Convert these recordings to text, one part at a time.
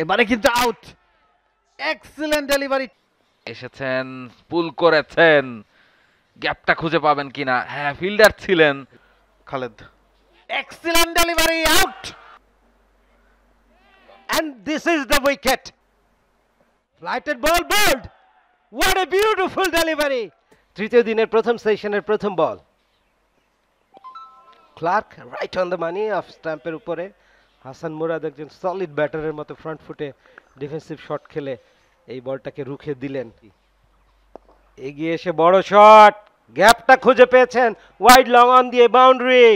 এবারে কিন্তু out. Excellent delivery. এসেছেন, পুল করেছেন, গ্যাপটা খুঁজে পাবেন কিনা। হ্যাঁ, ফিল্ডার ছিলেন Khaled. Excellent delivery, out. And this is the wicket. Flighted ball bowled. What a beautiful delivery. তৃতীয় দিনের প্রথম সেশনের প্রথম বল। Clarke right on the money, off স্ট্যাম্পের উপরে। হাসান মুরাদ একজন সলিড ব্যাটারের মতো ফ্রন্ট ফুটে ডিফেন্সিভ শট খেলে এই বলটাকে রুখে দিলেন। এগিয়ে এসে বড় শট, গ্যাপটা খুঁজে পেয়েছেন, ওয়াইড লং অন দিয়ে boundary.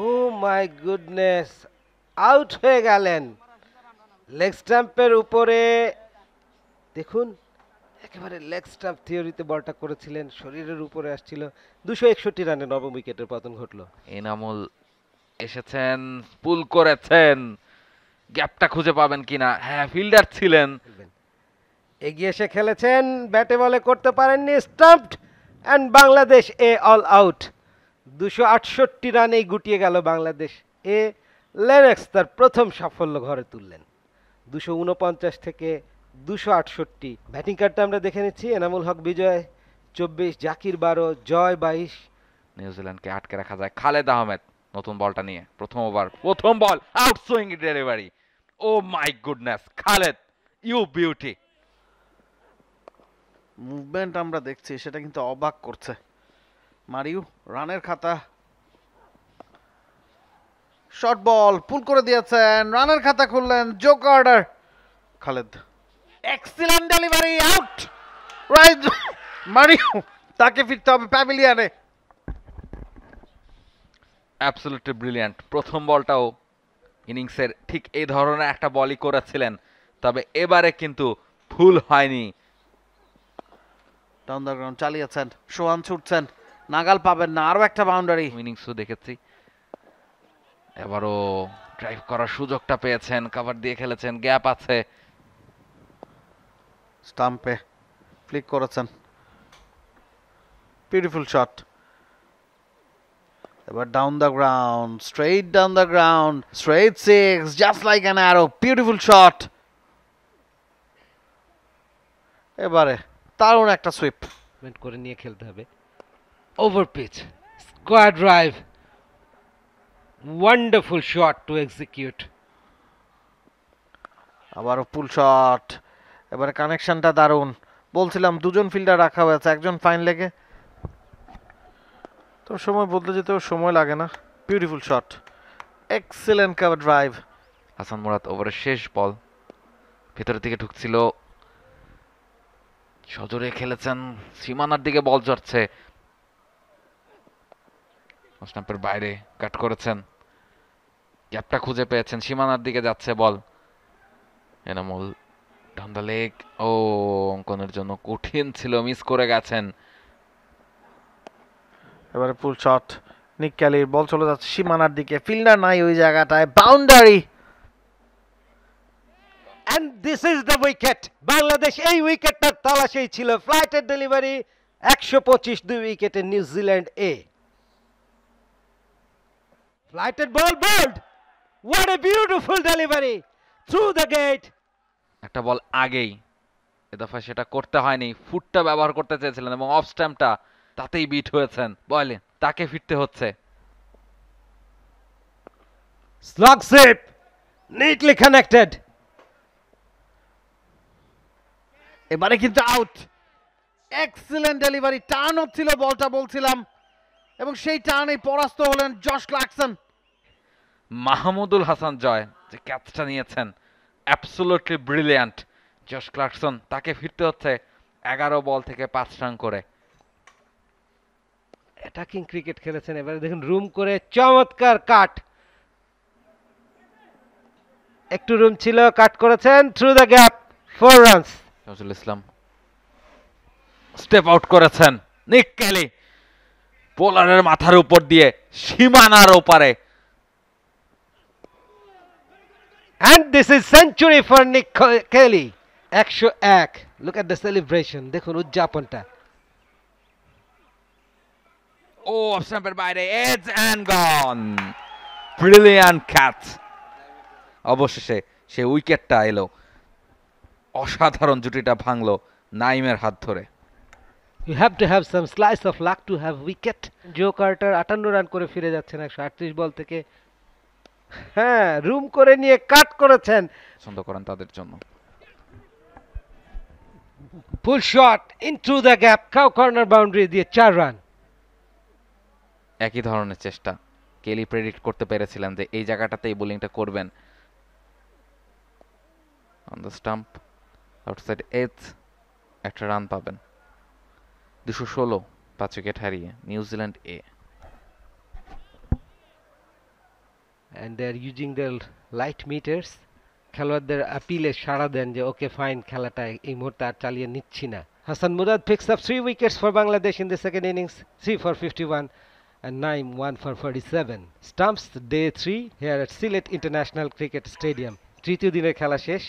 Oh my goodness, out হয়ে গেলেন। লেগ স্ট্যাম্পের উপরে দেখুন, একেবারে লেগ স্ট্যাম্প থিওরিতে বলটা করেছিলেন, শরীরের উপরে আসছিল। 261 রানে নবম উইকেটের পতন ঘটলো। এনামুল এসেছেন, পুল করেছেন, গ্যাপটা খুঁজে পাবেন কিনা। হ্যাঁ, ফিল্ডার ছিলেন। এগিয়ে এসে খেলেছেন, ব্যাটে বলে করতে পারেননি, stumped, and Bangladesh A all out. 268 রানেই গুটিয়ে গেল বাংলাদেশ এ। লেনেক্স তার প্রথম সাফল্য ঘরে তুললেন। 249 থেকে 268। ব্যাটিং কার্ডটা আমরা দেখে নিচ্ছি। এনামুল হক বিজয় 24, জাকির 12, জয় 22। নিউজিল্যান্ডকে আটকে রাখা যায়। খালেদ আহমেদ নতুন বলটা নিয়ে প্রথম ওভার, প্রথম বল, out swing delivery. Oh my goodness, Khaled, you beauty. Movement আমরা দেখছি, সেটা কিন্তু অবাক করছে। মারিউ রানের খাতা, শর্ট বল, পুল করে দিয়েছেন, রানের খাতা খুললেন, জোক order. Khaled, excellent delivery, out. Right. মারিউ, তাকে ফিরতে হবে প্যাভিলিয়নে। Absolutely brilliant. প্রথম বলটাও ইনিংসের ঠিক এই ধরনের একটা বলই করেছিলেন, তবে এবারে কিন্তু ভুল হয়নি। ডাউন দ্য গ্রাউন্ড চালিয়েছেন, সোহান ছুটছেন, নাগাল পাবেন না, আরো একটা বাউন্ডারি। ইনিংসও দেখেছি, এবারও ড্রাইভ করার সুযোগটা পেয়েছেন, কভার দিয়ে খেলেছেন, গ্যাপ আছে। স্টাম্পে ফ্লিক করেছেন, বিউটিফুল শট। এবার down the ground, straight down the ground, straight six, just like an arrow, beautiful shot. এবারে দারুণ একটা সুইপ করে নিয়ে খেলতে হবে। Over pitch, square drive, wonderful shot to execute. আবারও পুল শট। এবারে কানেকশনটা দারুণ। বলছিলাম দুজন ফিল্ডার রাখা হয়েছে, একজন ফাইন লেগে, তো সময় বদলে যেতেও সময় লাগে না। Beautiful shot, excellent cover drive. Hasan Murad ওভারের শেষ বল, ভেতরের দিকে ঢুকছিল, সজোরে খেলেছেন, সীমানার দিকে বল যাচ্ছে, স্টাম্পের বাইরে কাট করেছেন, গ্যাপটা খুঁজে পেয়েছেন, সীমানার দিকে যাচ্ছে বল। এনামুল ডাউন দ্য লেগ, ও অঙ্কনের জন্য কঠিন ছিল, মিস করে গেছেন। এবারে পুল শট, নিক ক্যালির বল চলে যাচ্ছে সীমানার দিকে, ফিল্ডার নাই ওই জায়গাটায়, boundary. And this is the wicket. Bangladesh এই উইকেটটার তালাশেই ছিল। ফ্লাইটের ডেলিভারি, 125 2 উইকেটে নিউজিল্যান্ড এ। Flighted ball bowled, what a beautiful delivery through the gate. একটা বল আগেই, এ দফা সেটা করতে হয়নি, ফুটটা ব্যবহার করতে চেয়েছিলেন এবং অফ স্ট্যাম্পটা তাতেই বিট হয়েছেন। বলে তাকে ফিরতে হচ্ছে। Slug sip, neatly connected. এবারে কিন্তু আউট। এক্সিলেন্ট ডেলিভারি, টার্ন হচ্ছিল বলটা বলছিলাম, এবং সেই টার্নেই পরাস্ত হলেন জশ ক্লার্কসন। মাহমুদুল হাসান জয় যে ক্যাচটা নিয়েছেন, অ্যাবসলিউটলি ব্রিলিয়ান্ট। জশ ক্লার্কসন, তাকে ফিরতে হচ্ছে 11 বল থেকে 5 রান করে। অ্যাটাকিং ক্রিকেট খেলেছেন। এবারে দেখুন রুম করে চমৎকার কাট, একটু রুম ছিল, কাট করেছেন, through the gap, 4 runs. Nazrul Islam step out করেছেন, নিক ক্যালি বোলারের মাথার উপর দিয়ে সীমানার ওপারে। And this is century for Nick Kelly. 101. Look at the celebration. দেখুন উদযাপনটা। ও স্ট্যাম্পের বাইরে, edge and gone, brilliant catch. অবশেষে সে উইকেটটা এলো, অসাধারণ জুটিটা ভাঙলো নাইমের হাত ধরে। You have to have some slice of luck to have wicket. Joe Carter 58 run করে ফিরে যাচ্ছেন 138 বল থেকে। হ্যাঁ, রুম করে নিয়ে কাট করেছেন। পছন্দ করেন তাদের জন্য। Full shot into the gap, cow corner boundary দিয়ে 4 রান। একই ধরনের চেষ্টা, কেলি প্রেডিক্ট করতে পেরেছিলেন যে এই জায়গাটাতেই বোলিংটা করবেন। On the stump, outside edge, একটা রান পাবেন। 216, 5 উইকেট হারিয়ে নিউজিল্যান্ড এ। And they're using their light meters. খেলোয়াড়দের আপিলে সাড়া দেন যে ওকে ফাইন, খেলাটা এই মুহূর্তে আর চালিয়ে নিচ্ছি না। Hasan Murad picks up 3 wickets for Bangladesh in the second innings, 3 for 51 and Naim 1 for 47. Stumps day 3 here at Sylhet International Cricket Stadium. তৃতীয় দিনের খেলা শেষ।